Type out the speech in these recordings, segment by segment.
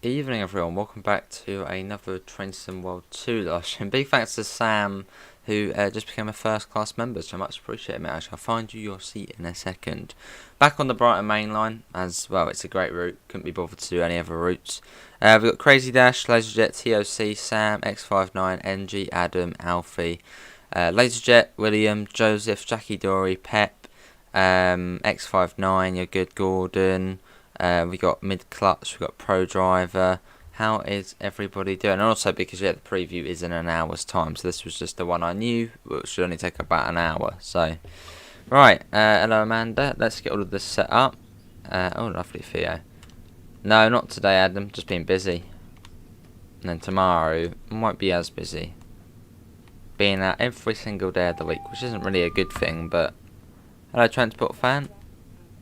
Evening everyone, welcome back to another Train Sim World 2 live stream. Big thanks to Sam who just became a first class member, so much appreciated, mate. I shall find you your seat in a second. Back on the Brighton Main Line, as well, it's a great route, couldn't be bothered to do any other routes. We've got Crazy Dash, Laserjet, TOC, Sam, X59, NG, Adam, Alfie, Laserjet, William, Joseph, Jackie Dory, Pep, X59, You're Good, Gordon. We got Mid Clutch, we got Pro Driver. How is everybody doing? And also because the preview is in an hour's time, so this was just the one I knew, which should only take about an hour. So, right, hello Amanda. Let's get all of this set up. Oh, lovely Theo. No, not today, Adam. Just being busy. And then tomorrow won't be as busy. Being out every single day of the week, which isn't really a good thing. But hello, Transport Fan.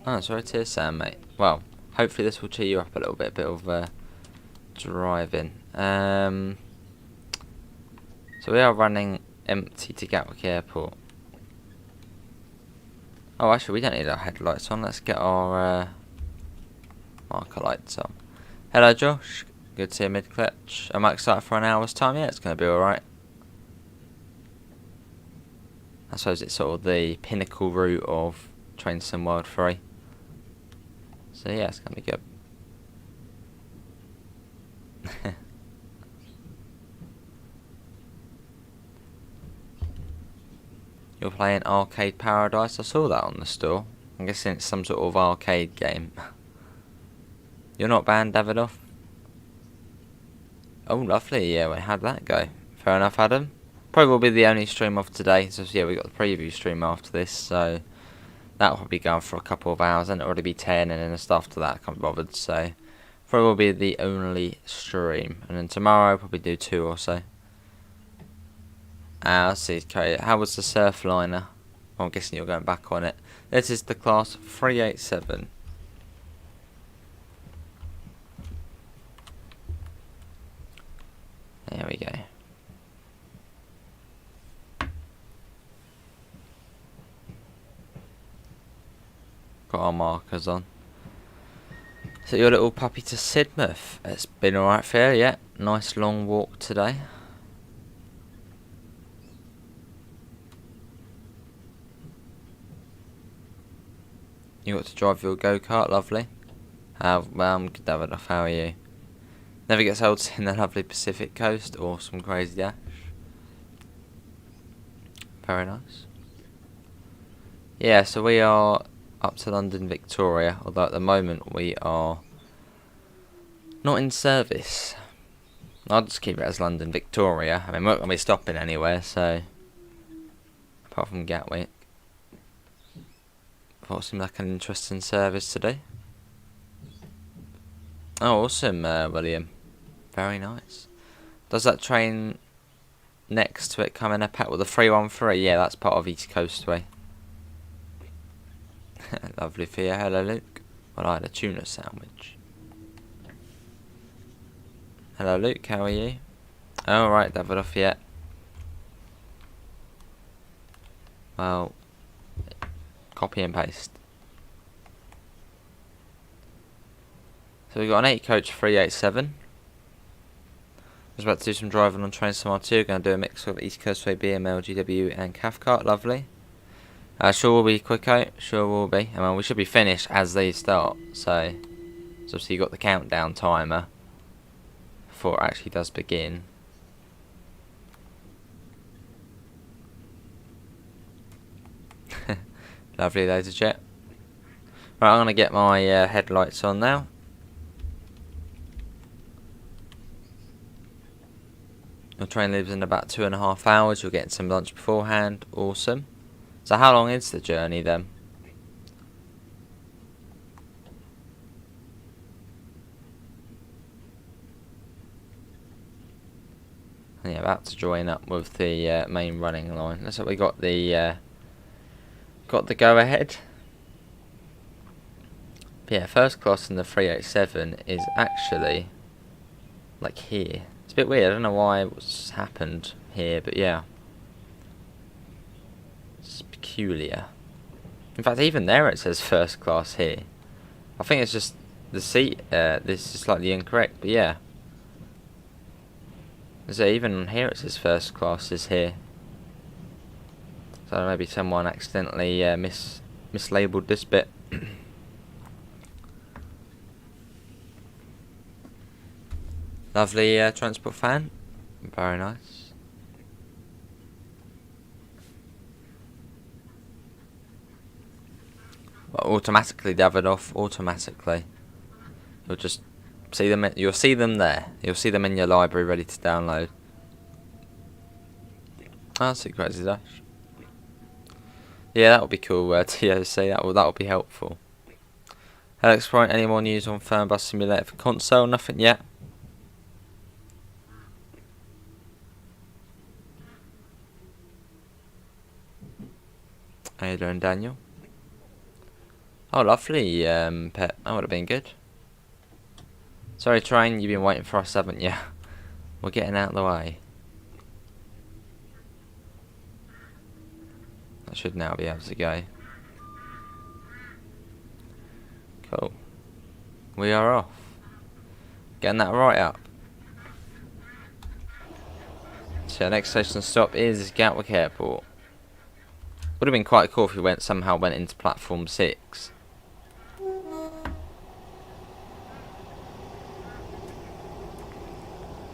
Oh, sorry to hear, Sam, mate. Well. Hopefully this will cheer you up a little bit, a bit of driving. So we are running empty to Gatwick Airport. Oh, actually we don't need our headlights on. Let's get our marker lights on. Hello Josh, good to see you mid-clutch. Am I excited for an hour's time? Yeah, it's going to be alright. I suppose it's sort of the pinnacle route of Train Sim World 3. So yeah, it's gonna be good. You're playing Arcade Paradise. I saw that on the store. I'm guessing it's some sort of arcade game. You're not banned, Davidoff? Oh, lovely. Yeah, how'd that go? Fair enough, Adam. Probably will be the only stream of today. So yeah, we got the preview stream after this. So that'll probably go on for a couple of hours, and it'll already be 10, and then stuff after that I can't be bothered, so probably will be the only stream. And then tomorrow I'll probably do 2 or so. I'll see. Okay, how was the Surfliner? Well, I'm guessing you're going back on it. This is the class 387. There we go. Got our markers on. So your little puppy to Sidmouth. It's been alright for you, yeah. Nice long walk today. You got to drive your go-kart, lovely. Well, I'm good, Davidoff, how are you? Never gets old seeing the lovely Pacific coast. Awesome, Crazy Dash. Very nice. Yeah, so we are up to London Victoria, although at the moment we are not in service. I'll just keep it as London Victoria. I mean, we're not going to be stopping anywhere, so apart from Gatwick. Thought it seemed like an interesting service today. Oh, awesome, William. Very nice. Does that train next to it come in a pack with the 313? Yeah, that's part of East Coastway. Lovely for you. Hello Luke. Well, I had a tuna sandwich. Hello Luke, how are you? Alright, Davidoff, yeah. Well, copy and paste. So we've got an 8 coach 387. I was about to do some driving on Train Sim World 2. Going to do a mix of East Coastway, BML, GW and Cathcart. Lovely. Sure will be quick out, sure will be. I mean, we should be finished as they start, so obviously you got the countdown timer before it actually does begin. Lovely Laserjet. Right, I'm going to get my headlights on now. Your train leaves in about 2.5 hours, you're getting some lunch beforehand, awesome. So how long is the journey then? Yeah, about to join up with the main running line. Looks like we got the go ahead. But yeah, first class in the 387 is actually like here. It's a bit weird. I don't know why what's happened here, but yeah. Peculiar. In fact, even there it says first class here. I think it's just the seat, this is slightly incorrect, but yeah. So even on here it says first class is here. So maybe someone accidentally mislabeled this bit. Lovely transport fan. Very nice. Well, automatically Davidoff, automatically. You'll just see them. You'll see them there. You'll see them in your library, ready to download. Oh, that's a Crazy Dash. Yeah, that would be cool. TOC, that would be helpful. Alex Point, any more news on Fernbus Simulator for console? Nothing yet. How you doing, Daniel? Oh, lovely, pet. That would have been good. Sorry, Train, you've been waiting for us, haven't you? We're getting out of the way. I should now be able to go. Cool. We are off. Getting that right up. So next station stop is Gatwick Airport. Would have been quite cool if we somehow went into platform 6.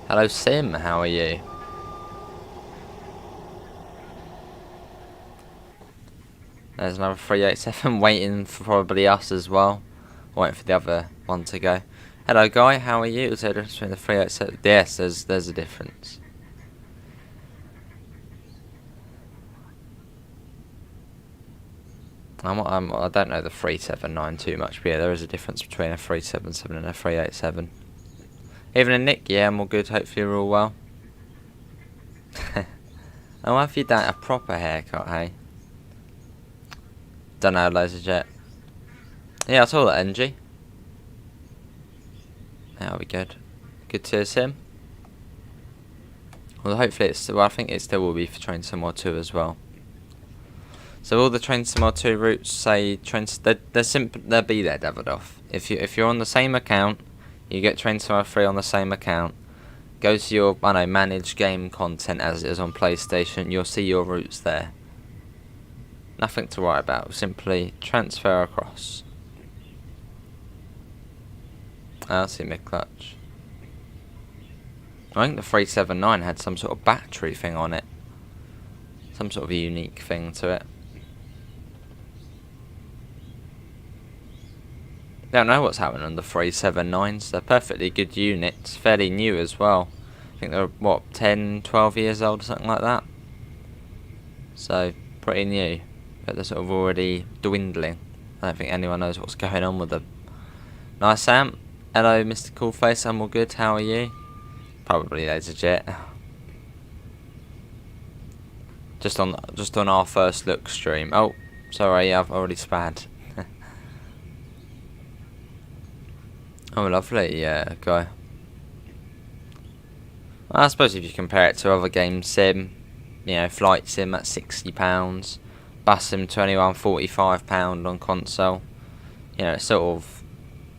Hello Sim, how are you? There's another 387 waiting for probably us as well. Waiting for the other one to go. Hello Guy, how are you? Is there a difference between the 387? Yes, there's a difference. I don't know the 379 too much, but yeah, there is a difference between a 377 and a 387. Evening Nick, yeah, I'm all good, hopefully you're all well. Oh, have you done a proper haircut, hey? Don't know, Laser Jet. Yeah, I saw that, NG. That'll be good. Good to see him. Well, hopefully I think it still will be for Train Sim 2 as well. So all the Train Sim 2 routes say they'll be there, Davidoff. If you're on the same account, you get Train Sim 3 on the same account. Go to your manage game content as it is on PlayStation. You'll see your routes there. Nothing to worry about. Simply transfer across. I'll see mid-clutch. I think the 379 had some sort of battery thing on it. Some sort of unique thing to it. Don't know what's happening on the 379s. They're perfectly good units. Fairly new as well. I think they're, what, 10, 12 years old or something like that. So, pretty new. But they're sort of already dwindling. I don't think anyone knows what's going on with them. Nice, Sam. Hello, Mr. Coolface. I'm all good. How are you? Probably Laser Jet. Just on our first look stream. Oh, sorry, I've already spad. Oh, lovely, guy. Well, I suppose if you compare it to other games, Sim, you know, Flight Sim at £60, Bus Sim £21.45 on console. You know, it's sort of,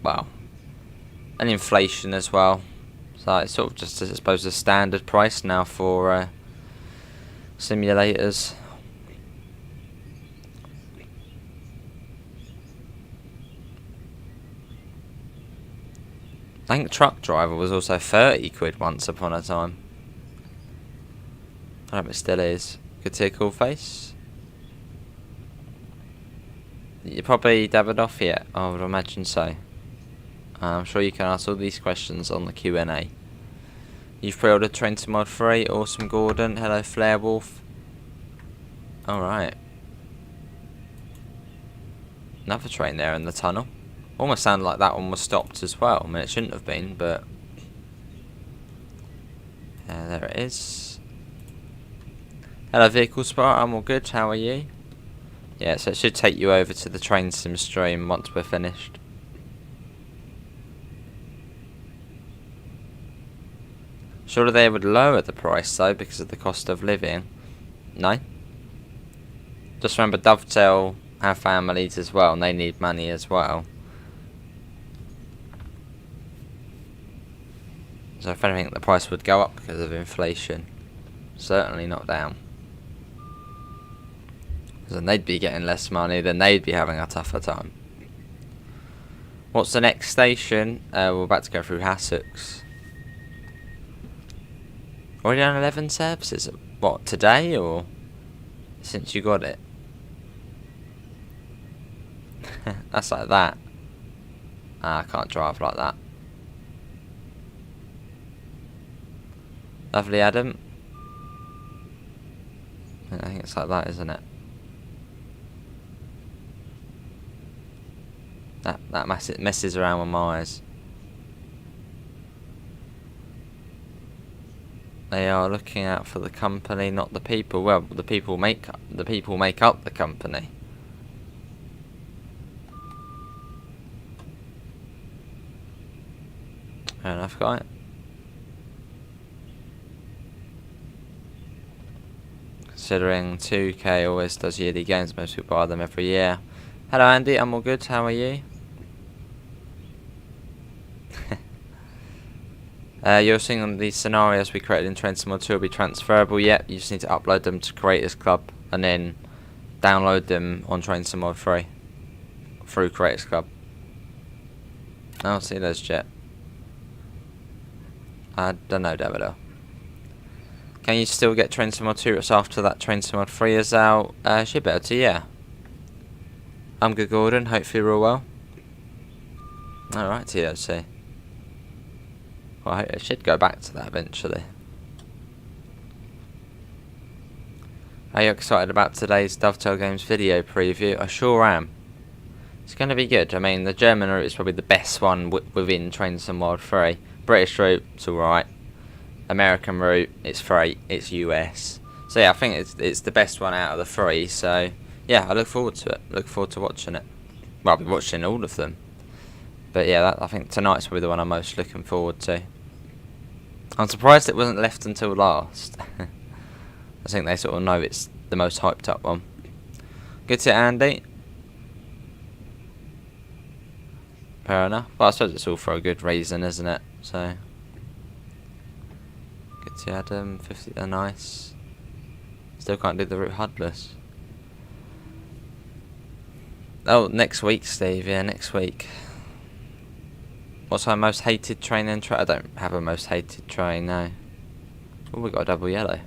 well, and inflation as well. So it's sort of just, I suppose, a standard price now for simulators. I think Truck Driver was also 30 quid once upon a time. I hope it still is. Good to see a cool face. You're probably Davidoff yet? I would imagine so. I'm sure you can ask all these questions on the Q&A. You've pre-ordered Train to Mod 3. Awesome, Gordon. Hello, Flare Wolf. Alright. Another train there in the tunnel. Almost sounded like that one was stopped as well. I mean, it shouldn't have been, but there it is. Hello, Vehicle Spot. I'm all good. How are you? Yeah, so it should take you over to the Train Sim stream once we're finished. Surely they would lower the price though because of the cost of living. No. Just remember, Dovetail have families as well, and they need money as well. So if anything, the price would go up because of inflation. Certainly not down. Then they'd be getting less money, then they'd be having a tougher time. What's the next station? We're about to go through Hassocks. Already done 11 services? What, today or since you got it? That's like that. I can't drive like that. Lovely, Adam. I think it's like that, isn't it? That messes around with my eyes. They are looking out for the company, not the people. Well, the people make up the company. Fair enough, guy. Considering 2K always does yearly games, most people buy them every year. Hello, Andy. I'm all good. How are you? You're seeing the scenarios we created in Train Sim 2 will be transferable. Yep, you just need to upload them to Creators Club and then download them on Train Sim 3 through Creators Club. I'll see those, Jet. I don't know, Davido. Can you still get Train Sim 2 after that Train Sim 3 is out? Should be able to, yeah. I'm good, Gordon. Hopefully you're all well. Alright, TOC. Well, I should go back to that eventually. Are you excited about today's Dovetail Games video preview? I sure am. It's going to be good. I mean, the German route is probably the best one within Train Sim World 3. British route, it's alright. American route, it's free. It's US. So yeah, I think it's the best one out of the three. So yeah, I look forward to it. Look forward to watching it. Well, I'll be watching all of them. But yeah, I think tonight's probably the one I'm most looking forward to. I'm surprised it wasn't left until last. I think they sort of know it's the most hyped up one. Good to Andy. Fair enough. Well, I suppose it's all for a good reason, isn't it? So good to Adam. 50. Nice. Still can't do the route HUDless. Oh, next week, Steve. Yeah, next week. What's our most hated train in I don't have a most hated train, no. Oh, we got a double yellow.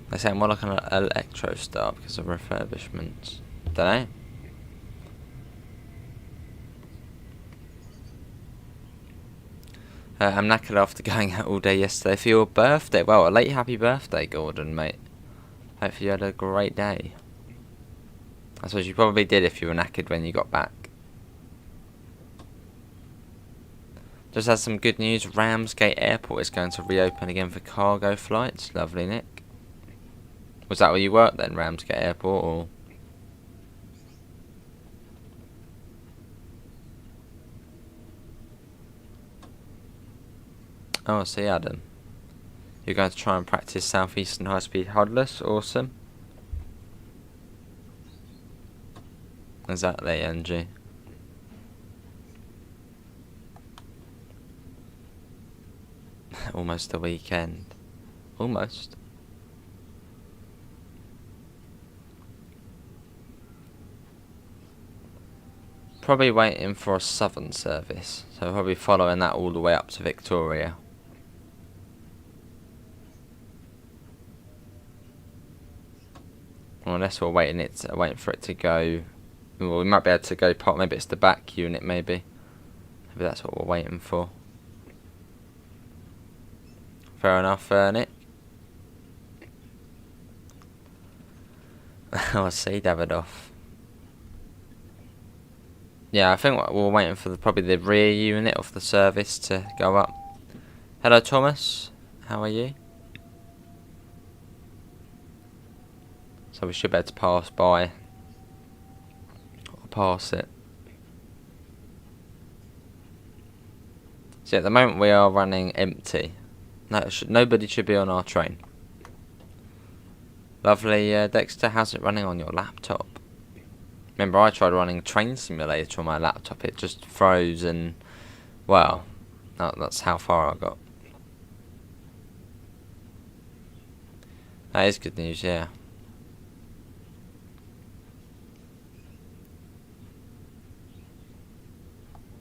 They say more like an electro star because of refurbishments. Don't know. I'm knackered after going out all day yesterday for your birthday. Well, a late happy birthday, Gordon, mate. Hopefully you had a great day. I suppose you probably did if you were knackered when you got back. Just had some good news. Ramsgate Airport is going to reopen again for cargo flights. Lovely, Nick. Was that where you worked then, Ramsgate Airport, or? Oh, I see, Adam. You're going to try and practice Southeastern high-speed HUDless. Awesome. Exactly, NG. Almost a weekend. Almost. Probably waiting for a southern service, so probably following that all the way up to Victoria. Well, unless we're waiting for it to go. Well, we might be able to go part. Maybe it's the back unit. Maybe that's what we're waiting for. Fair enough, Nick. I see, Davidoff. Yeah, I think we're waiting for probably the rear unit of the service to go up. Hello, Thomas. How are you? So we should be able to pass by. Or pass it. So at the moment we are running empty. No, nobody should be on our train. Lovely, Dexter. How's it running on your laptop? Remember, I tried running Train Simulator on my laptop. It just froze, and well, that's how far I got. That is good news, yeah.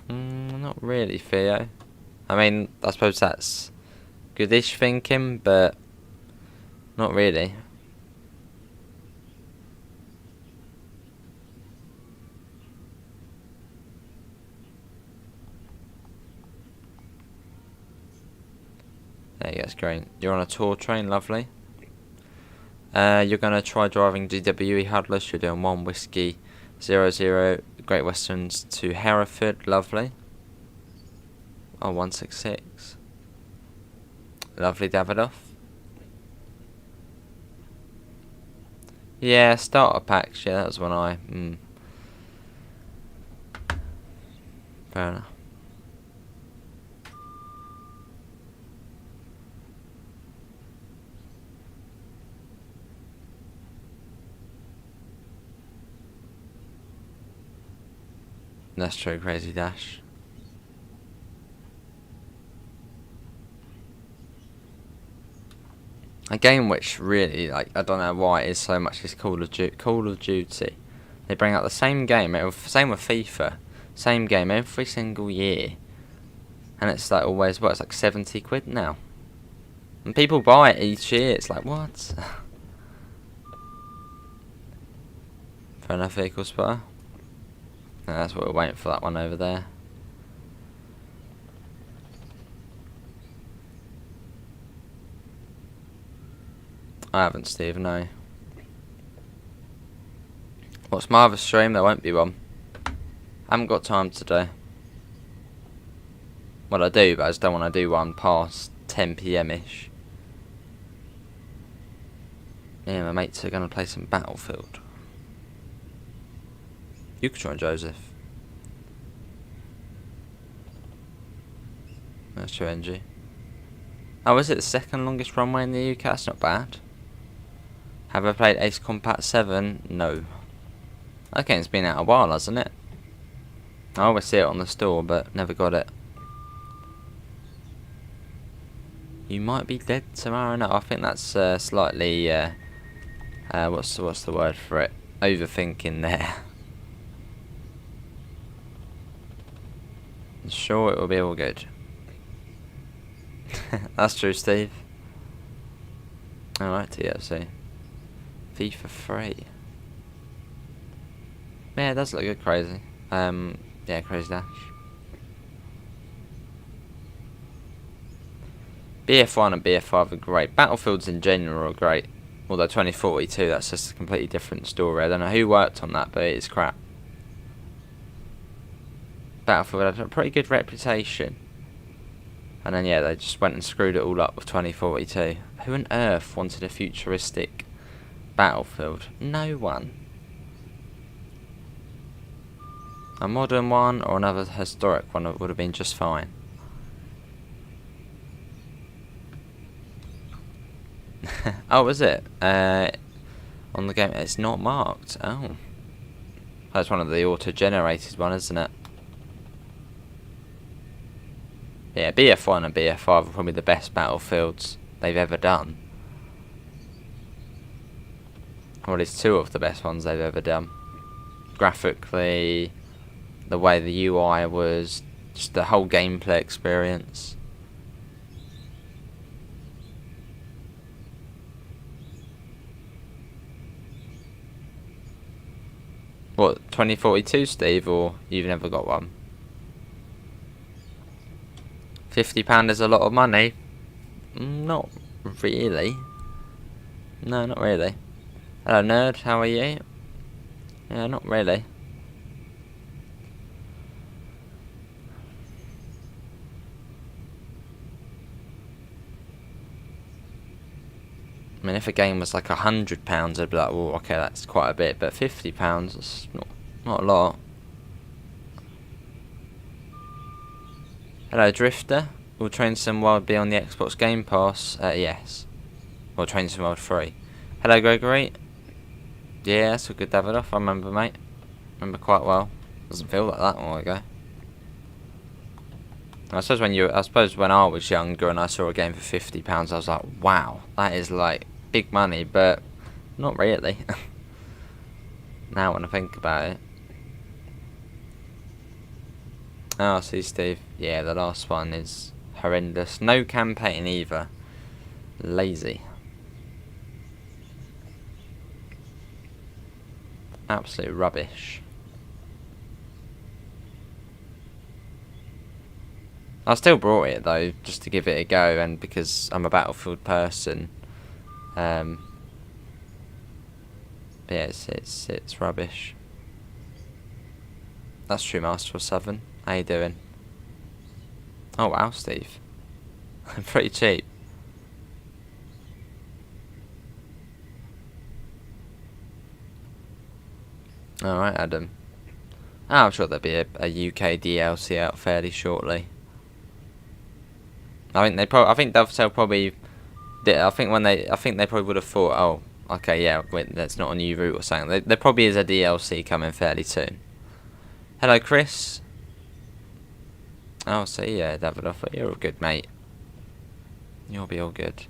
Not really, Theo. I mean, I suppose that's goodish thinking, but not really. There you go, it's great. You're on a tour train, lovely. You're going to try driving GWE Huddless. You're doing 1 Whiskey 00 Great Westerns to Hereford, lovely. Oh, 166. Lovely, Davidoff. Yeah, starter packs, yeah, that was when I... Fair enough. That's true, Crazy Dash. A game which really, like, I don't know why it is so much is Call of Duty. They bring out the same game, same with FIFA, same game every single year, and it's like always, what, it's like 70 quid now, and people buy it each year. It's like, what? Fair enough, vehicle spotter. That's what we're waiting for, that one over there. I haven't, Steve, no. What's my other stream? There won't be one. I haven't got time today. Well, I do, but I just don't want to do one past 10 PM-ish. Yeah, my mates are going to play some Battlefield. You could join Joseph. That's true, NG. Oh, is it the second longest runway in the UK? That's not bad. Have I played Ace Combat 7? No. Okay, it's been out a while, hasn't it? I always see it on the store, but never got it. You might be dead tomorrow. No, I think that's slightly what's the word for it? Overthinking there. I'm sure it will be all good. That's true, Steve. Alright, TFC. FIFA 3. Yeah, it does look good, Crazy. Yeah, Crazy Dash. BF1 and BF5 are great. Battlefields in general are great. Although 2042, that's just a completely different story. I don't know who worked on that, but it is crap. Battlefield had a pretty good reputation. And then, yeah, they just went and screwed it all up with 2042. Who on earth wanted a futuristic Battlefield? No one. A modern one or another historic one would have been just fine. Oh, is it? On the game, it's not marked. Oh. That's one of the auto-generated one, isn't it? Yeah, BF1 and BF5 are probably the best Battlefields they've ever done. Well, it's two of the best ones they've ever done. Graphically, the way the UI was, just the whole gameplay experience. What, 2042, Steve, or you've never got one? £50 is a lot of money. Not really. No, not really. Hello, nerd. How are you? Yeah, not really. I mean, if a game was like £100, I'd be like, well, okay, that's quite a bit. But £50 is not a lot. Hello, Drifter. Will Train Sim World be on the Xbox Game Pass? Yes. Or Train Sim World 3. Hello, Gregory. Yeah, that's a good Davidoff, I remember, mate. Remember quite well. Doesn't feel like that long ago. I suppose when I was younger and I saw a game for £50, I was like, wow, that is like big money, but not really. Now when I think about it. Oh, see, Steve. Yeah, the last one is horrendous. No campaign either. Lazy. Absolute rubbish. I still brought it though, just to give it a go, and because I'm a Battlefield person. But yeah, it's rubbish. That's true, Master 7. How you doing? Oh wow, Steve. Pretty cheap. Alright, Adam. Oh, I'm sure there'll be a UK DLC out fairly shortly. I think Dovetail probably did. I think they probably would have thought, oh, okay, yeah, wait, that's not a new route or something. There probably is a DLC coming fairly soon. Hello, Chris. Oh, see, yeah, Davidoff, you're all good, mate. You'll be all good.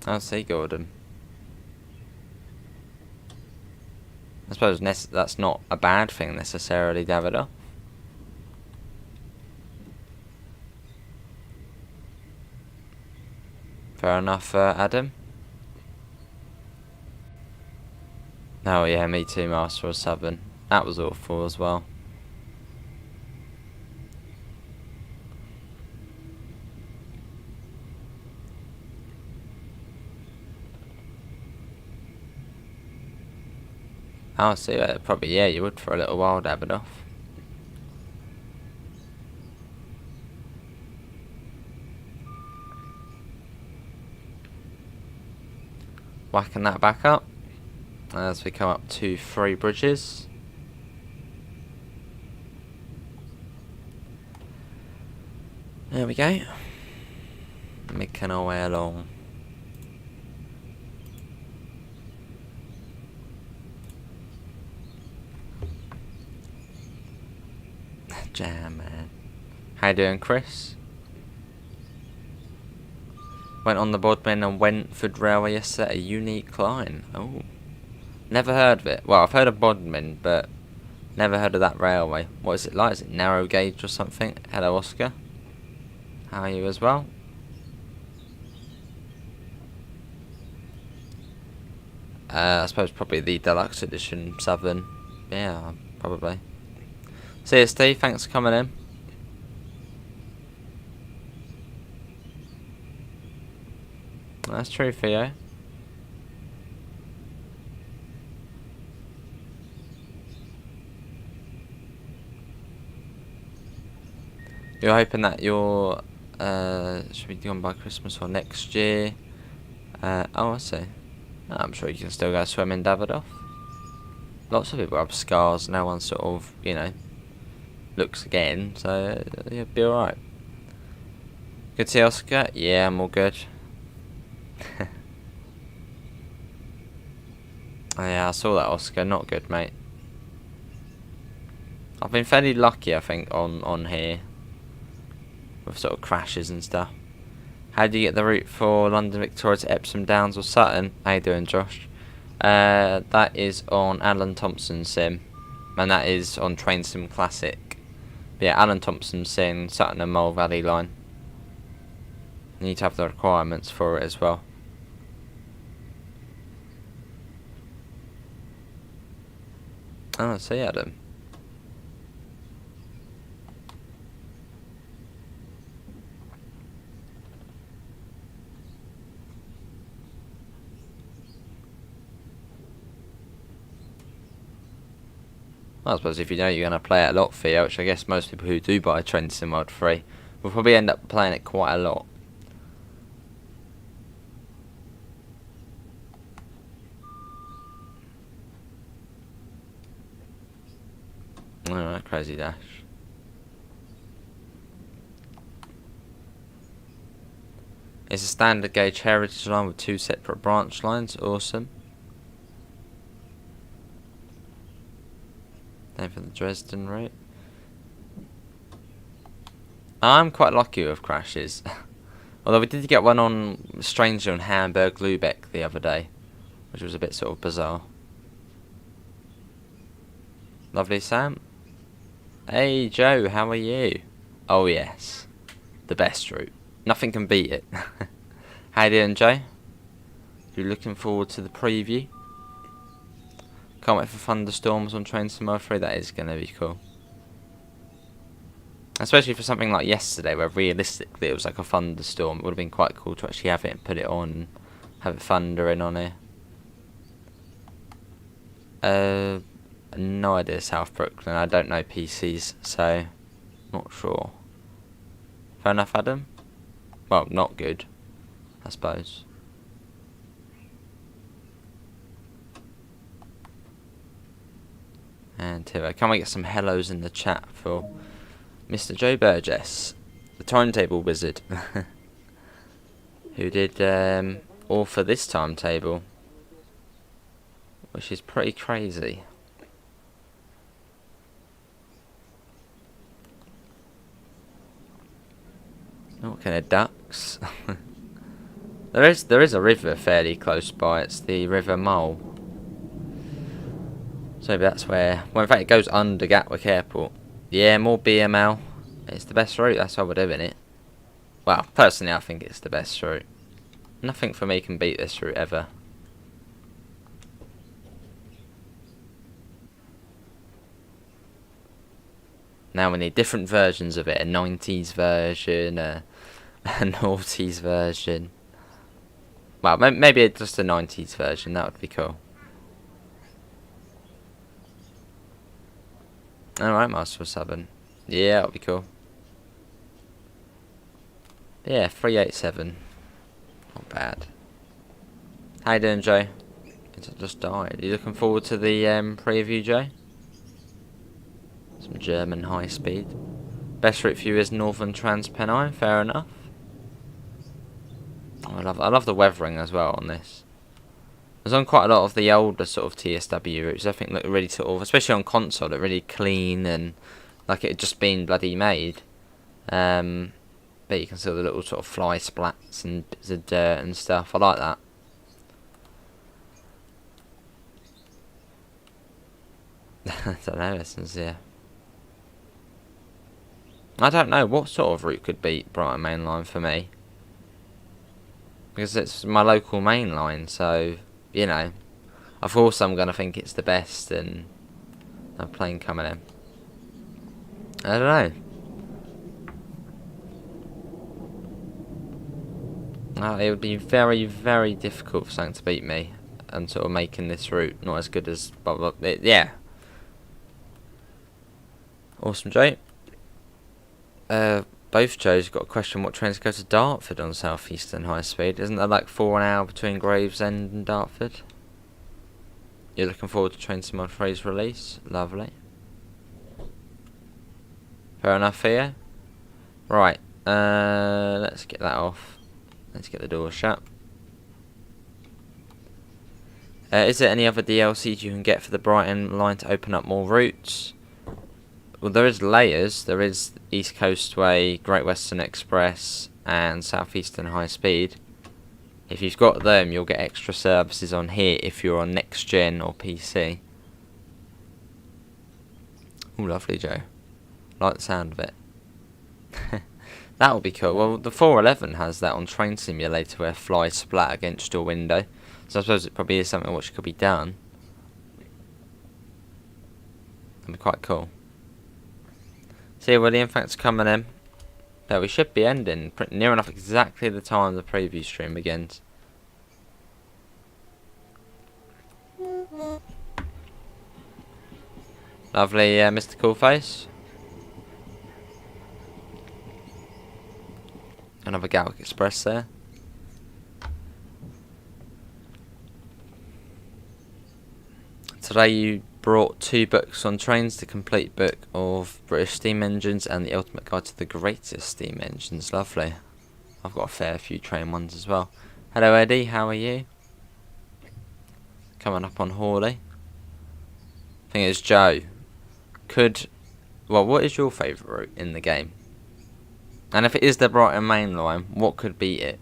Oh, see, Gordon. I suppose that's not a bad thing necessarily, Davidoff. Fair enough, Adam. Oh yeah, me too, Master of 7. That was awful as well. Oh, see, probably, yeah, you would for a little while, Davidoff. Whacking that back up as we come up to 3 bridges. There we go. Making our way along. Jam, man. How you doing, Chris? Went on the Bodmin and Wentford Railway yesterday. A unique line. Oh, never heard of it. Well, I've heard of Bodmin, but never heard of that railway. What is it like? Is it narrow gauge or something? Hello, Oscar. How are you as well? I suppose probably the deluxe edition Southern. Yeah, probably. See you, Steve. Thanks for coming in. That's true, Theo. You're hoping that your should be gone by Christmas or next year. Oh, I see. I'm sure you can still go swimming, Davidoff. Lots of people have scars. No one sort of, you know, looks again. So you'll be all right. Good to see Oscar. Yeah, I'm all good. Oh, yeah, I saw that, Oscar. Not good, mate. I've been fairly lucky, I think, on here with sort of crashes and stuff. How do you get the route for London Victoria to Epsom Downs or Sutton? How you doing, Josh? That is on Alan Thompson's sim, and that is on Train Sim Classic. But yeah, Alan Thompson's sim, Sutton and Mole Valley line. You need to have the requirements for it as well. Oh, see, Adam. Well, I suppose if you know you're going to play it a lot, Theo, which I guess most people who do buy Train Sim World 3 will probably end up playing it quite a lot. Alright, Crazy Dash. It's a standard gauge heritage line with 2 separate branch lines. Awesome. Same for the Dresden route. I'm quite lucky with crashes. Although we did get one on, strangely, on Hamburg-Lübeck the other day, which was a bit sort of bizarre. Lovely Sam. Hey Joe, how are you? Oh yes, the best route. Nothing can beat it. How you doing, Joe? You looking forward to the preview? Can't wait for thunderstorms on Train Sim 03. That is going to be cool. Especially for something like yesterday, where realistically it was like a thunderstorm. It would have been quite cool to actually have it and put it on and have it thundering on here. No idea, South Brooklyn. I don't know PCs, so not sure. Fair enough, Adam. Well, not good, I suppose. And here, can we get some hellos in the chat for Mr. Joe Burgess, the timetable wizard, who did author this timetable, which is pretty crazy. What kind of ducks? there is a river fairly close by. It's the River Mole. So maybe that's where. Well, in fact, it goes under Gatwick Airport. Yeah, more BML. It's the best route. That's why we're doing it. Well, personally, I think it's the best route. Nothing for me can beat this route ever. Now we need different versions of it. A 90s version, a noughties version. Well, maybe just a 90s version. That would be cool. Alright, Master 7. Yeah, that'll be cool. Yeah, 387. Not bad. How you doing, Joe? It just died. Are you looking forward to the preview, Joe? Some German high speed. Best route for you is Northern Transpennine. Fair enough. Oh, I love the weathering as well on this. I was on quite a lot of the older sort of TSW routes. I think look really sort of, especially on console, look really clean and like it had just been bloody made. But you can see the little sort of fly splats and bits of dirt and stuff. I like that. I don't know, lessons, yeah. I don't know what sort of route could beat Brighton Main Line for me, because it's my local main line, so you know, of course I'm gonna think it's the best, and a plane coming in. I don't know. It would be very, very difficult for something to beat me, and sort of making this route not as good as, yeah. Awesome, Joe. Both Joes got a question: what trains go to Dartford on South Eastern High Speed? Isn't there like 4 an hour between Gravesend and Dartford? You're looking forward to Train Sim 03's release? Lovely. Fair enough here. Right, let's get that off. Let's get the door shut. Is there any other DLCs you can get for the Brighton line to open up more routes? Well, there is layers. There is East Coast Way, Great Western Express, and South Eastern High Speed. If you've got them, you'll get extra services on here if you're on Next Gen or PC. Ooh, lovely, Joe. Like the sound of it. That would be cool. Well, the 411 has that on Train Simulator, where flies splat against your window. So I suppose it probably is something which could be done. That'd be quite cool. See, William, thanks for coming in. Yeah, we should be ending near enough exactly the time the preview stream begins. Lovely, Mr. Coolface. Another Gatwick Express there. Today you brought 2 books on trains: the complete book of British steam engines and the ultimate guide to the greatest steam engines. Lovely. I've got a fair few train ones as well. Hello Eddie, how are you? Coming up on Hawley. I think it's Joe. Well, what is your favourite route in the game? And if it is the Brighton Main Line, what could beat it?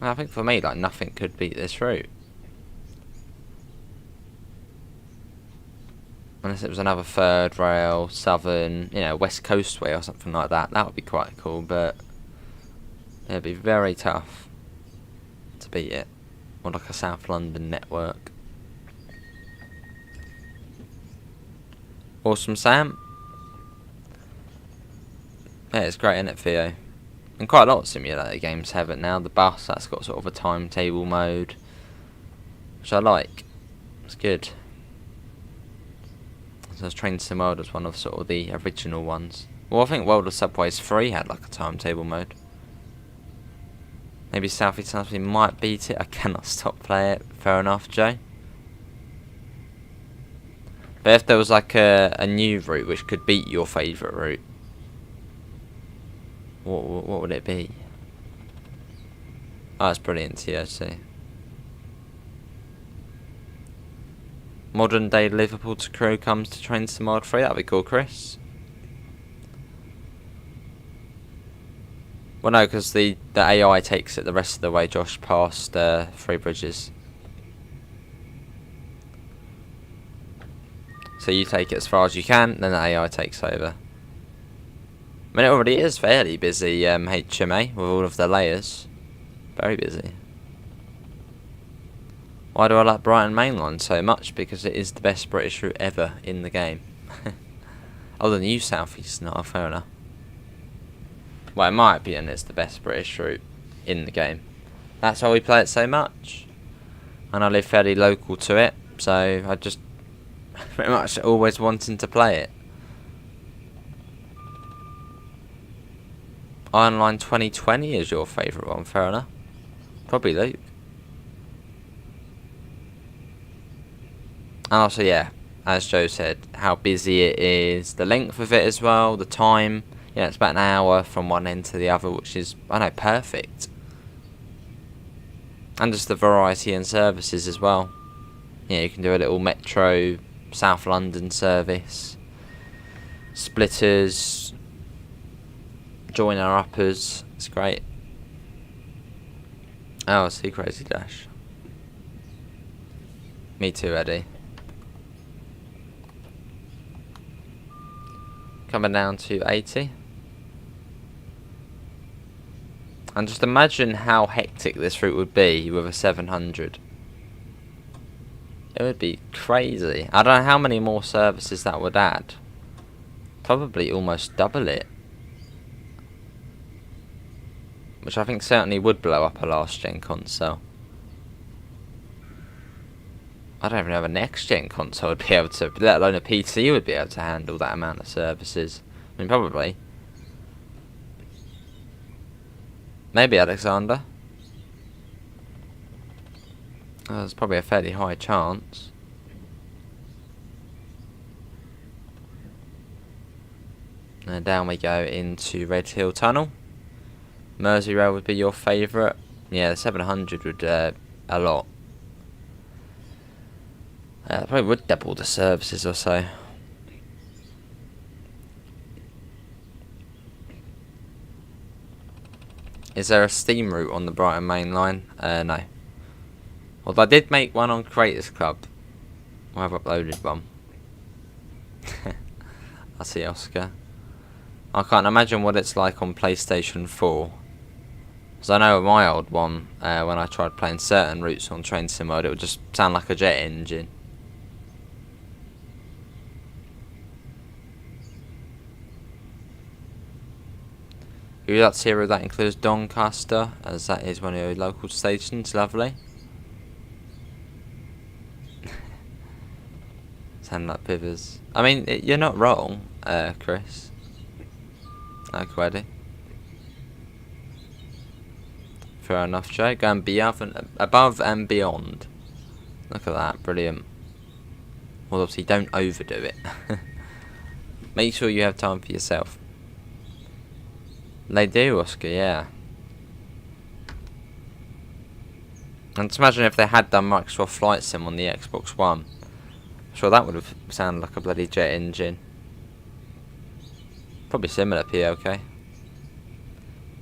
I think for me, like, nothing could beat this route. Unless it was another third rail, southern, West Coast way or something like that. That would be quite cool, but it'd be very tough to beat it. Or like a South London network. Awesome, Sam. Yeah, it's great, isn't it, Theo? And quite a lot of simulator games have it now. The bus, that's got sort of a timetable mode, which I like. It's good. So Train Sim World was one of sort of the original ones. Well, I think World of Subways 3 had like a timetable mode. Maybe South East London might beat it. I cannot stop playing it. Fair enough, Joe. But if there was like a new route which could beat your favourite route, what would it be? Oh, that's brilliant, TOC. Modern day Liverpool to Crewe comes to Train Sim World 3. That'd be cool, Chris. Well, no, because the AI takes it the rest of the way, Josh, past Three Bridges. So you take it as far as you can, then the AI takes over. I mean, it already is fairly busy, HMA, with all of the layers. Very busy. Why do I like Brighton Main Line so much? Because it is the best British route ever in the game. Other than you, South East, not fair enough. Well, in my opinion, it's the best British route in the game. That's why we play it so much. And I live fairly local to it, so I just pretty much always wanting to play it. Iron Line 2020 is your favourite one, fair enough. Probably Luke. And also, yeah, as Joe said, how busy it is, the length of it as well, the time. Yeah, it's about an hour from one end to the other, which is, I know, perfect. And just the variety in services as well. Yeah, you can do a little Metro, South London service, splitters, join our uppers. It's great. Oh, I see Crazy Dash. Me too, Eddie. Coming down to 80. And just imagine how hectic this route would be with a 700. It would be crazy. I don't know how many more services that would add. Probably almost double it. Which I think certainly would blow up a last gen console. I don't even know if a next gen console would be able to, let alone a PC would be able to handle that amount of services. I mean, probably. Maybe Alexander. There's probably a fairly high chance. And down we go into Red Hill Tunnel. Merseyrail would be your favourite. Yeah, the 700 would a lot. Probably would double the services or so. Is there a steam route on the Brighton Main Line? No. Although I did make one on Creators Club. I've uploaded one. I see Oscar. I can't imagine what it's like on PlayStation 4. Because I know with my old one, when I tried playing certain routes on Train Sim Mode, it would just sound like a jet engine. If you'd like to hear that includes Doncaster, as that is one of your local stations. Lovely. Sound like Pivers. I mean, you're not wrong, Chris. Okay, Eddie. Fair enough, Joe. Going above and beyond. Look at that, brilliant. Well, obviously, don't overdo it. Make sure you have time for yourself. They do, Oscar, yeah. And just imagine if they had done Microsoft Flight Sim on the Xbox One. I'm sure that would have sounded like a bloody jet engine. Probably similar, PLK.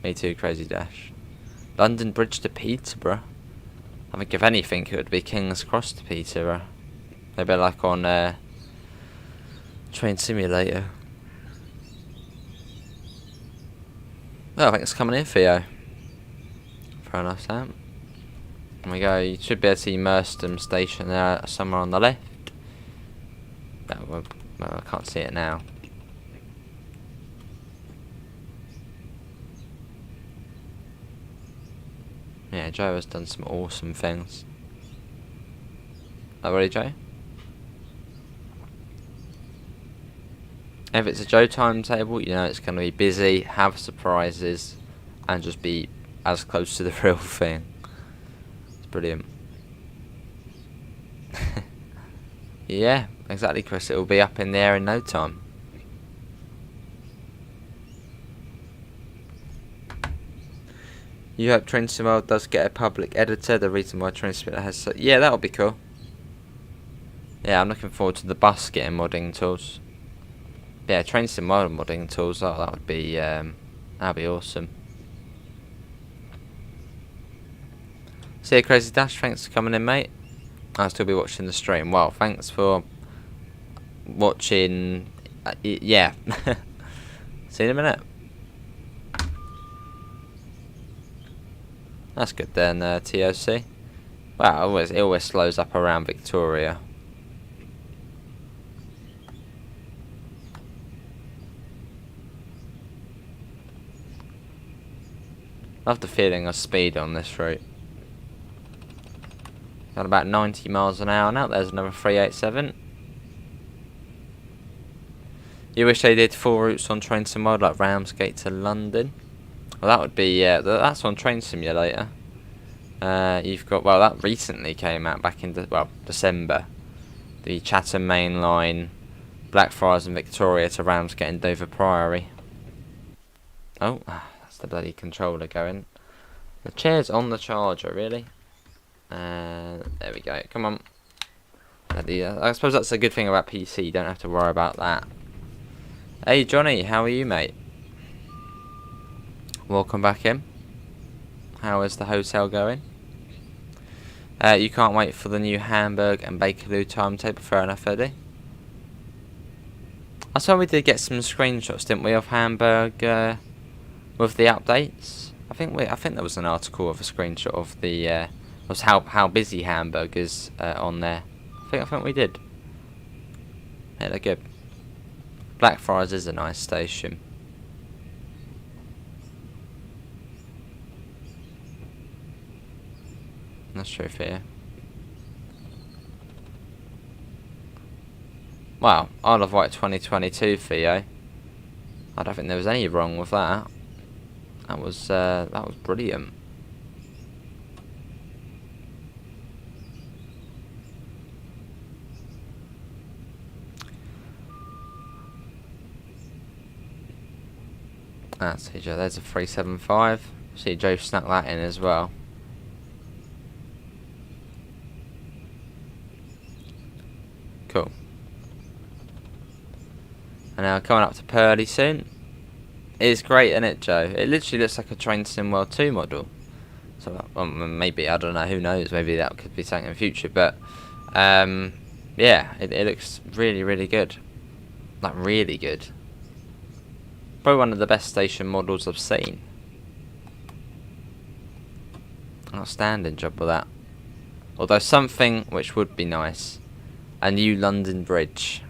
Me too, Crazy Dash. London Bridge to Peterborough. I think if anything, it would be King's Cross to Peterborough. Maybe like on Train Simulator. Well, I think it's coming in, Theo. Fair enough, Sam. There we go. You should be able to see Merstham Station there somewhere on the left. Well, I can't see it now. Yeah, Joe has done some awesome things. Oh, really, Joe? If it's a Joe timetable, you know it's going to be busy, have surprises, and just be as close to the real thing. It's brilliant. Yeah, exactly, Chris. It will be up in the air in no time. You hope Train Sim World does get a public editor. The reason why Train Sim has so... Yeah, that'll be cool. Yeah, I'm looking forward to the bus getting modding tools. Yeah, Train Sim World modding tools. Oh, that would be that'd be awesome. See you, Crazy Dash. Thanks for coming in, mate. I'll still be watching the stream. Well, thanks for watching. Yeah. See you in a minute. That's good then, TOC. Wow, it always slows up around Victoria. Love the feeling of speed on this route. Got about 90 miles an hour now. There's another 387. You wish they did 4 routes on Train Sim World, like Ramsgate to London? Well, that would be, that's on Train Simulator. You've got, well, that recently came out back in, December. The Chatham Main Line, Blackfriars and Victoria to Ramsgate and Dover Priory. Oh, that's the bloody controller going. The chair's on the charger, really? There we go, come on. I suppose that's a good thing about PC, you don't have to worry about that. Hey Johnny, how are you, mate? Welcome back in. How is the hotel going? You can't wait for the new Hamburg and Bakerloo timetable. Fair enough, Eddie. I saw we did get some screenshots, didn't we, of Hamburg with the updates? I think there was an article of a screenshot of the was how busy Hamburg is on there. I think we did. Yeah, they're good. Blackfriars is a nice station. That's true for you. Wow, Isle of Wight 2022 Theo. I don't think there was any wrong with that. That was brilliant. See Joe, there's a 375. See Joe snuck that in as well. Cool. And now coming up to Purley soon. It's great, isn't it, Joe? It literally looks like a Train Sim World 2 model. So maybe, I don't know, who knows, maybe that could be something in the future, but yeah, it looks really, really good. Like, really good. Probably one of the best station models I've seen. Outstanding job with that. Although something which would be nice, a new London Bridge.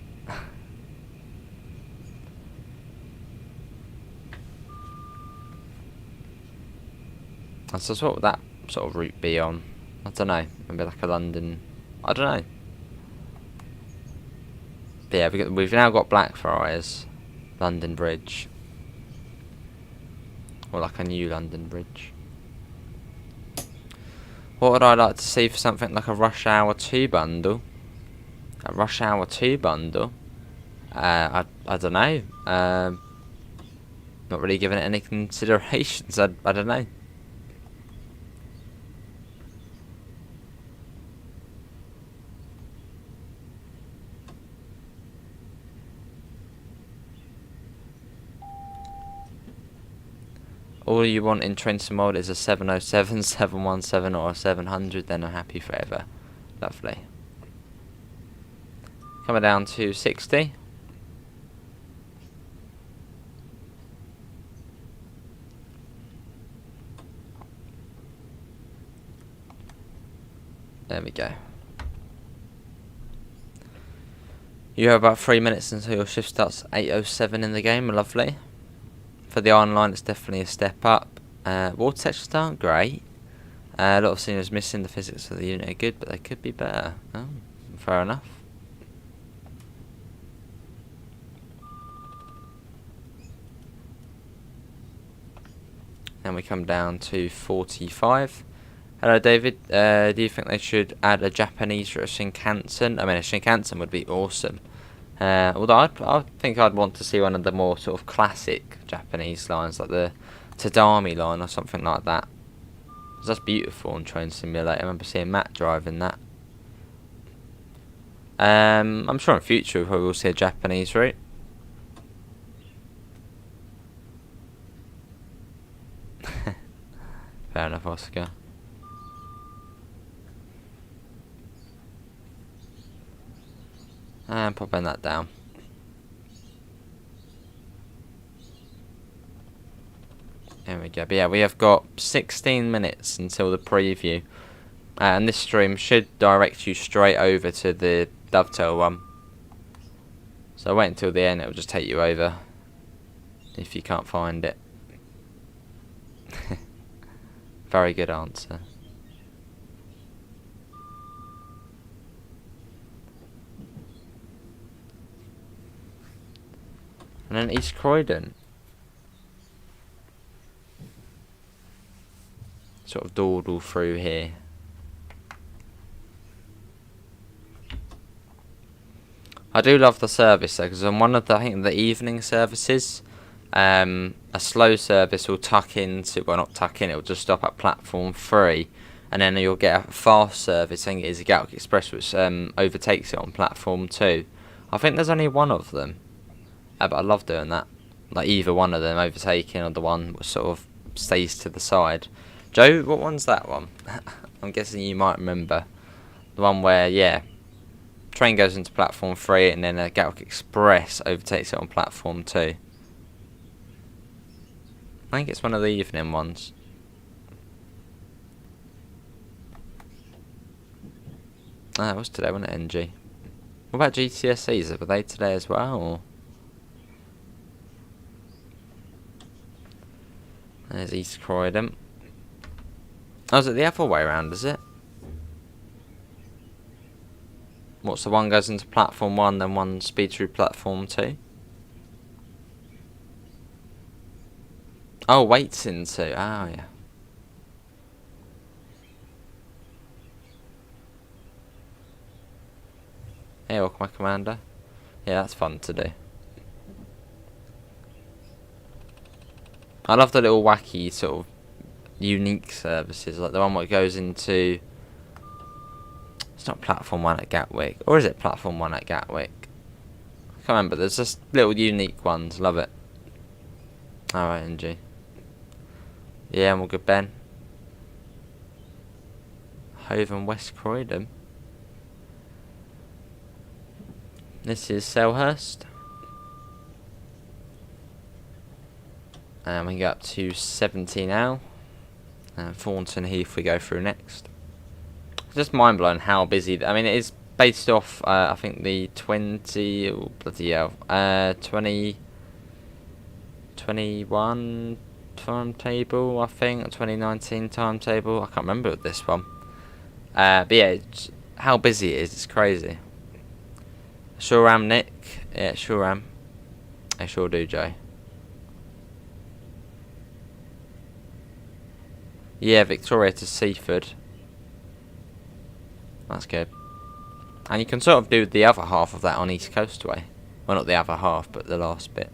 So what would that sort of route be on? I don't know. Maybe like a London. I don't know. But yeah, we've now got Blackfriars, London Bridge, or like a new London Bridge. What would I like to see for something like a Rush Hour 2 bundle? A Rush Hour 2 bundle? I don't know. Not really giving it any considerations. I don't know. all you want in Trenton Mold is a 707, 717 or a 700, then I'm happy forever. Lovely. Coming down to 60. There we go. You have about 3 minutes until your shift starts. 8:07 in the game. Lovely. For the Iron Line, it's definitely a step up. Water textures aren't great. A lot of scenery missing. The physics of the unit are good, but they could be better. Oh, fair enough. Then we come down to 45. Hello, David. Do you think they should add a Japanese or a Shinkansen? I mean, a Shinkansen would be awesome. Although I think I'd want to see one of the more sort of classic Japanese lines, like the Tadami line or something like that. That's beautiful on Train Simulator. I remember seeing Matt driving that. I'm sure in future we will see a Japanese route. Fair enough, Oscar. And popping that down. There we go. But yeah, we have got 16 minutes until the preview. And this stream should direct you straight over to the Dovetail one. So wait until the end, it will just take you over. If you can't find it. Very good answer. And then East Croydon. Sort of dawdle through here. I do love the service though, because on one of the, I think the evening services, a slow service will tuck into, well not tuck in, it will just stop at platform 3, and then you'll get a fast service, I think it is a Gatwick Express, which overtakes it on platform 2. I think there's only one of them. But I love doing that. Like either one of them overtaking or the one which sort of stays to the side. Joe, what one's that one? I'm guessing you might remember. The one where, yeah, train goes into platform 3 and then a Gatwick Express overtakes it on platform 2. I think it's one of the evening ones. Ah, it was today, wasn't it, NG? What about GTSEs? Were they today as well? Or? There's East Croydon. Oh, is it the other way around, is it? What's the one goes into platform 1, then one speeds through platform 2? Oh, waits into. Oh, yeah. Hey, welcome, my commander. Yeah, that's fun to do. I love the little wacky sort of unique services, like the one that goes into. It's not platform 1 at Gatwick, or is it platform 1 at Gatwick? I can't remember. There's just little unique ones. Love it. All right, NG. Yeah, I'm all good, Ben. Hove and West Croydon. This is Selhurst. And we go up to 70 now. And Thornton Heath we go through next. Just mind blowing how busy. I mean, it is based off, I think, the 20. Oh, bloody hell. 2021 timetable, I think. 2019 timetable. I can't remember this one. But yeah, how busy it is. It's crazy. Sure am, Nick. Yeah, sure am. I sure do, Joe. Yeah, Victoria to Seaford. That's good. And you can sort of do the other half of that on East Coastway. Well, not the other half, but the last bit.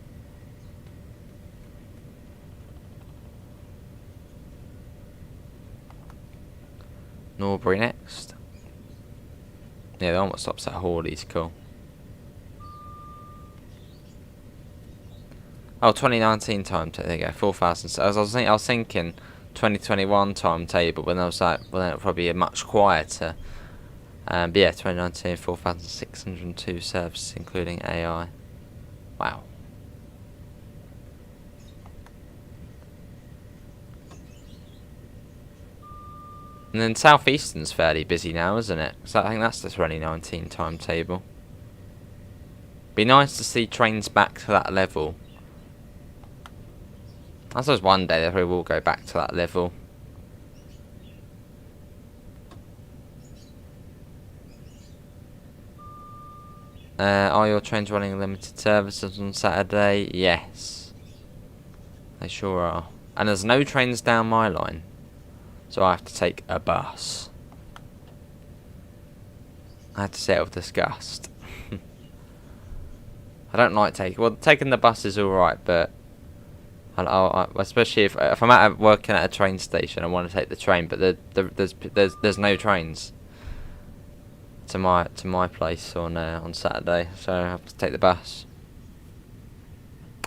Norbury next. Yeah, the one that stops at Hawley's cool. Oh, 2019 timetable. There you go. 4,000. I was thinking 2021 timetable, but then I was like, well, then it'll probably be much quieter. But yeah, 2019, 4,602 services, including AI. Wow. And then South Eastern's fairly busy now, isn't it? So I think that's the 2019 timetable. Be nice to see trains back to that level. I suppose one day they probably will go back to that level. Are your trains running limited services on Saturday? Yes. They sure are. And there's no trains down my line. So I have to take a bus. I had to say it with disgust. I don't like taking the bus is alright, but especially if I'm working at a train station, I want to take the train, but there's no trains to my place on Saturday, so I have to take the bus.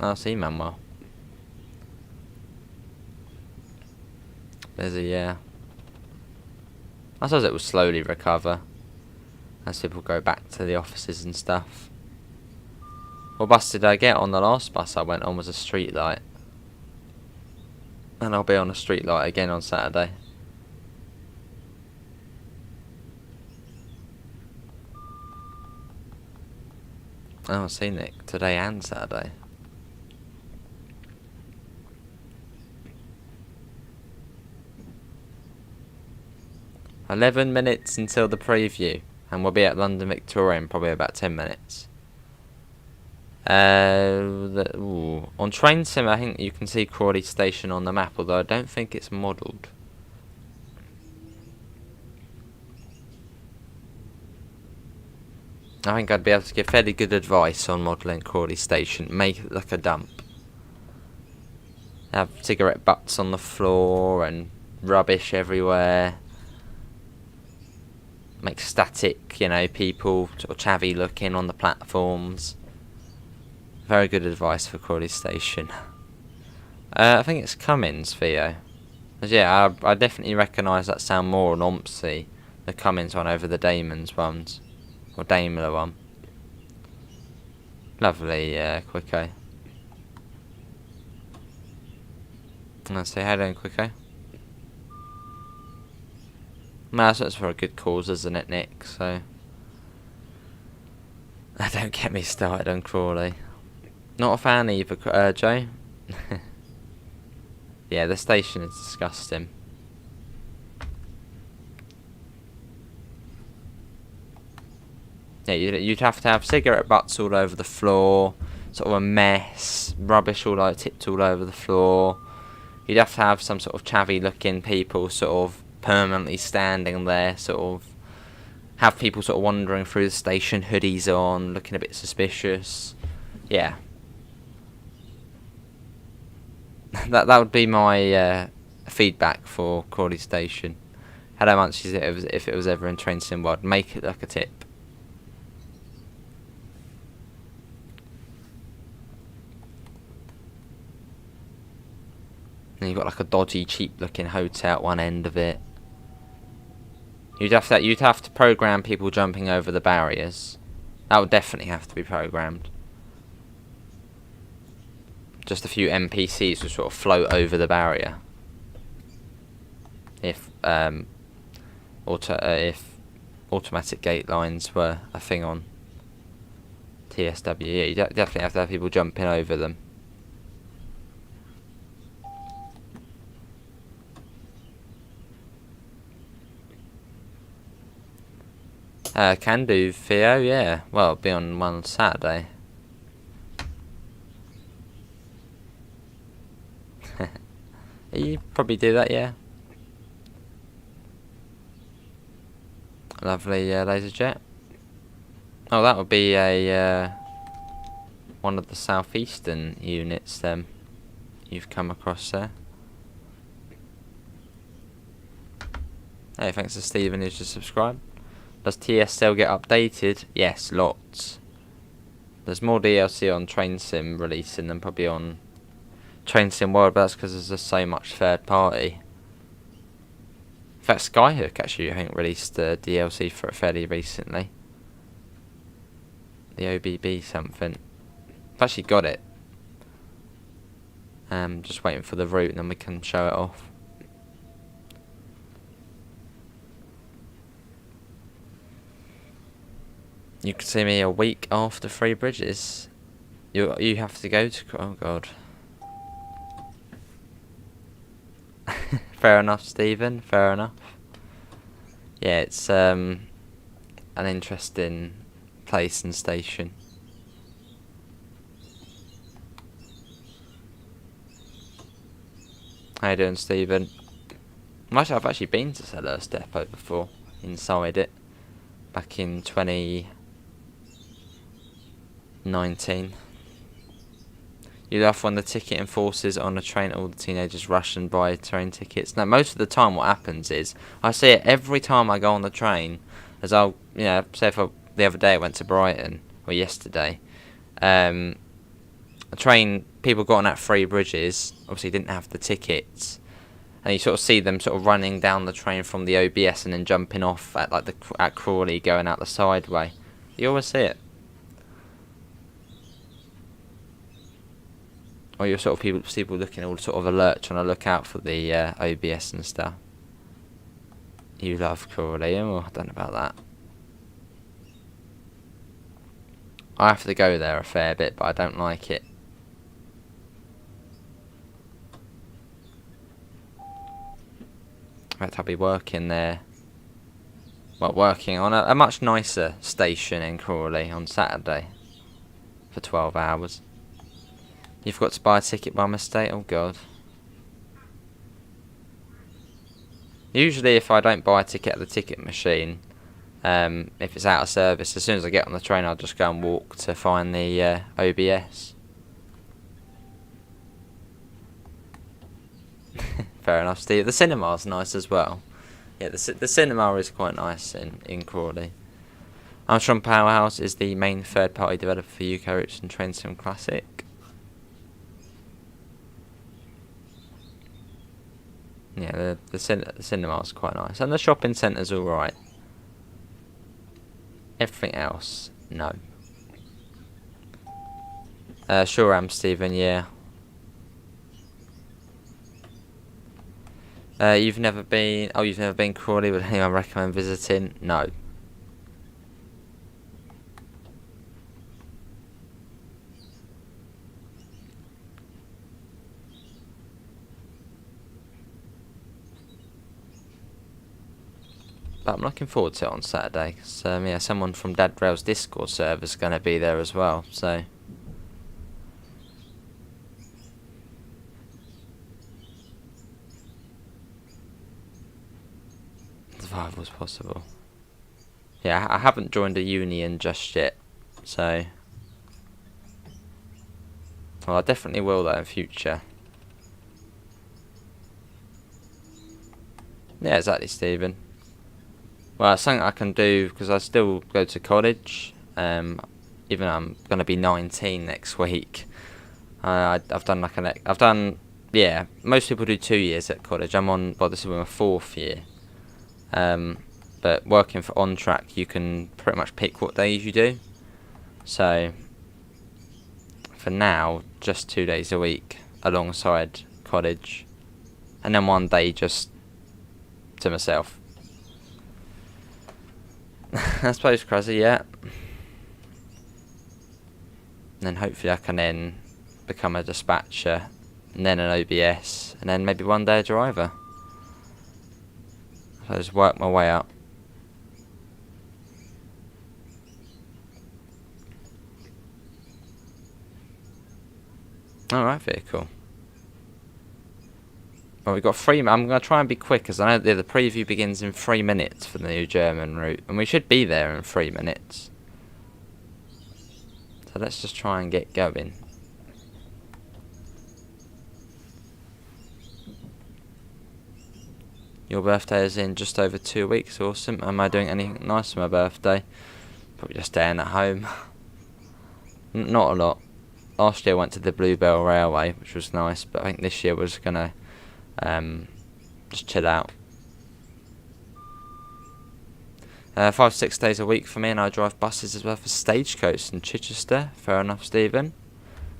I'll see Manuel. Busy, yeah. I suppose it will slowly recover as people go back to the offices and stuff. What bus did I get on the last bus I went on was a street light. And I'll be on a street light again on Saturday. Oh, I've seen it today and Saturday. "11 minutes until the preview, and we'll be at London Victoria in probably about 10 minutes. On Train Sim, I think you can see Crawley Station on the map, although I don't think it's modelled. I think I'd be able to give fairly good advice on modelling Crawley Station. Make it like a dump. Have cigarette butts on the floor and rubbish everywhere. Make static, people sort of chavvy looking on the platforms. Very good advice for Crawley Station. I think it's Cummins, Theo. Yeah, I definitely recognise that sound more on Ompsey, the Cummins one over the Damon's ones. Or Daimler one. Lovely, Quicko. Let's say how doing, Quicko. No, that's for a good cause, isn't it, Nick? So, don't get me started on Crawley. Not a fan either, Joe. Yeah, the station is disgusting. Yeah, you'd have to have cigarette butts all over the floor, sort of a mess, rubbish tipped all over the floor. You'd have to have some sort of chavvy looking people sort of permanently standing there, sort of have people sort of wandering through the station, hoodies on, looking a bit suspicious. Yeah. that would be my feedback for Crawley Station. How much is it if it was ever in Train Sim World? Make it like a tip. And you've got like a dodgy, cheap-looking hotel at one end of it. You'd have to program people jumping over the barriers. That would definitely have to be programmed. Just a few NPCs would sort of float over the barrier. If automatic gate lines were a thing on TSW, yeah, you definitely have to have people jumping over them. Can do, Theo, yeah. Well, it'll be on one Saturday. You probably do that, yeah. Lovely laser jet. Oh, that would be a one of the southeastern units then you've come across there. Hey, thanks to Stephen who's just subscribed. Does TS still get updated? Yes, lots. There's more DLC on Train Sim releasing than probably on Train Sim World, but that's because there's just so much third party. In fact, Skyhook actually, I think, released the DLC for it fairly recently. The OBB something. I've actually got it. Just waiting for the route and then we can show it off. You can see me a week after Three Bridges. You have to go to... Oh god. Fair enough, Stephen. Fair enough. Yeah, it's an interesting place and station. How you doing, Stephen? I've actually been to Selhurst Depot before, inside it, back in 2019. You laugh when the ticket enforcers on a train, all the teenagers rush and buy train tickets. Now, most of the time what happens is, I see it every time I go on the train, as I'll, say if the other day I went to Brighton, or yesterday, a train, people got on at Three Bridges, obviously didn't have the tickets, and you sort of see them sort of running down the train from the OBS and then jumping off at at Crawley, going out the side way. You always see it. Or you're sort of people looking all sort of alert, trying to look out for the OBS and stuff. You love Crawley, oh, I don't know about that. I have to go there a fair bit, but I don't like it. In fact, I'll be working there. Well, working on a much nicer station in Crawley on Saturday for 12 hours. You've got to buy a ticket by mistake? Oh god. Usually if I don't buy a ticket at the ticket machine, if it's out of service, as soon as I get on the train I'll just go and walk to find the OBS. Fair enough, Steve. The cinema's nice as well. Yeah, the cinema is quite nice in Crawley. Armstrong Powerhouse is the main third-party developer for UK routes and Train Sim Classic. Yeah, the cinema's quite nice, and the shopping centre's alright. Everything else, no. Sure am, Stephen, yeah. You've never been... Oh, you've never been Crawley, would anyone recommend visiting? No. But I'm looking forward to it on Saturday, because yeah, someone from Dad Rail's Discord server is going to be there as well, so... Survival was possible. Yeah, I haven't joined a union just yet, so... Well, I definitely will though in future. Yeah, exactly, Stephen. Well, it's something I can do because I still go to college. Even though I'm going to be 19 next week. I've done yeah. Most people do 2 years at college. I'm on. Well, this is my 4th year. But working for On Track, you can pretty much pick what days you do. So for now, just 2 days a week alongside college, and then 1 day just to myself. I suppose crazy, yeah. And then hopefully I can then become a dispatcher, and then an OBS, and then maybe 1 day a driver. So I just work my way up. Alright, vehicle. Well, we've got 3 I'm going to try and be quick, because I know the preview begins in 3 minutes for the new German route. And we should be there in 3 minutes. So let's just try and get going. Your birthday is in just over 2 weeks, awesome. Am I doing anything nice for my birthday? Probably just staying at home. Not a lot. last year I went to the Bluebell Railway, which was nice, but I think this year we're just gonna just chill out. 5-6 days a week for me, and I drive buses as well for Stagecoach in Chichester. Fair enough, Stephen.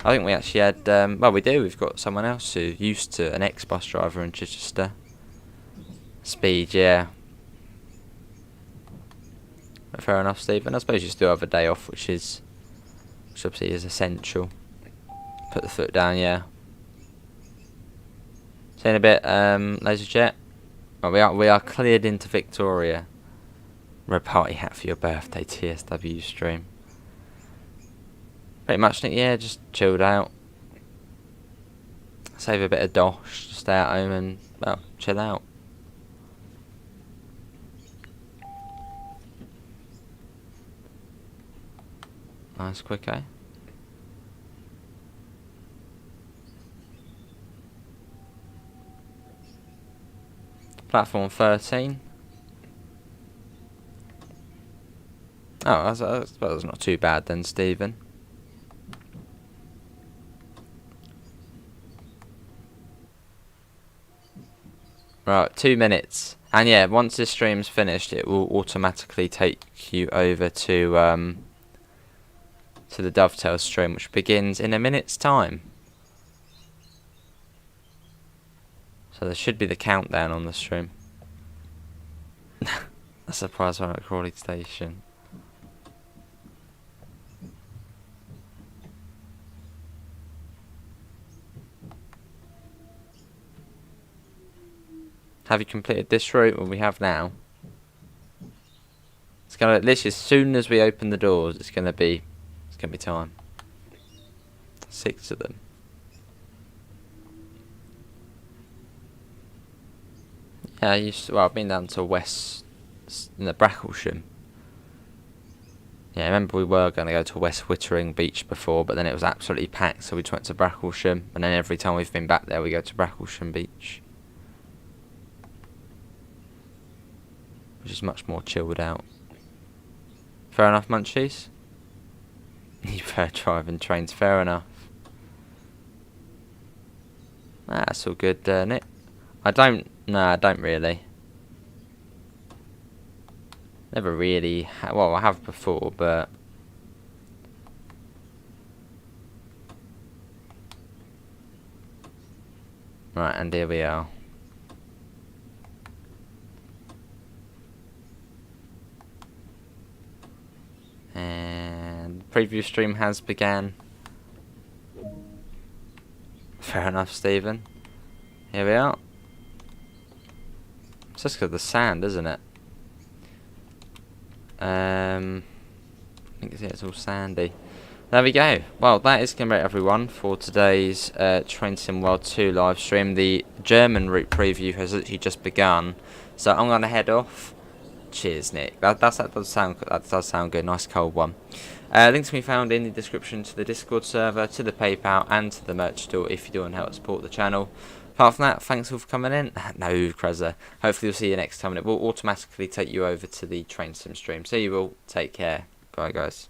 I think we actually had, well, we do. We've got someone else who used to, an ex-bus driver in Chichester. Speed, yeah. But fair enough, Stephen. I suppose you still have a day off, which obviously is essential. Put the foot down, yeah. See you in a bit, laser jet. Oh, we are cleared into Victoria. Red party hat for your birthday, TSW stream. Pretty much, yeah, just chilled out. Save a bit of dosh, stay at home and, well, chill out. Nice, quick, eh? Platform 13. Oh, that's not too bad then, Stephen. Right, 2 minutes. And yeah, once this stream's finished, it will automatically take you over to the Dovetail stream, which begins in a minute's time. So there should be the countdown on the stream. A surprise one at Crawley Station. Have you completed this route? Well, we have now. It's gonna literally, as soon as we open the doors, it's gonna be time. 6 of them. Yeah, I've been down to West, in the Bracklesham. Yeah, I remember we were going to go to West Wittering Beach before, but then it was absolutely packed, so we just went to Bracklesham, and then every time we've been back there, we go to Bracklesham Beach, which is much more chilled out. Fair enough, Munchies? You prefer driving trains, fair enough. That's all good, Nick. I don't really. Never really, well, I have before, but right, and here we are. And preview stream has began. Fair enough, Stephen. Here we are. It's just because of the sand, isn't it? I think it's all sandy. There we go. Well, that is going to be it, everyone, for today's Train Sim World 2 live stream. The German route preview has literally just begun, so I'm going to head off. Cheers, Nick. That does sound good. Nice cold one. Links can be found in the description to the Discord server, to the PayPal, and to the merch store if you do want to help support the channel. Apart from that, thanks all for coming in. No, Krezza. Hopefully we'll see you next time, and it will automatically take you over to the Train Sim stream. So you will take care. Bye, guys.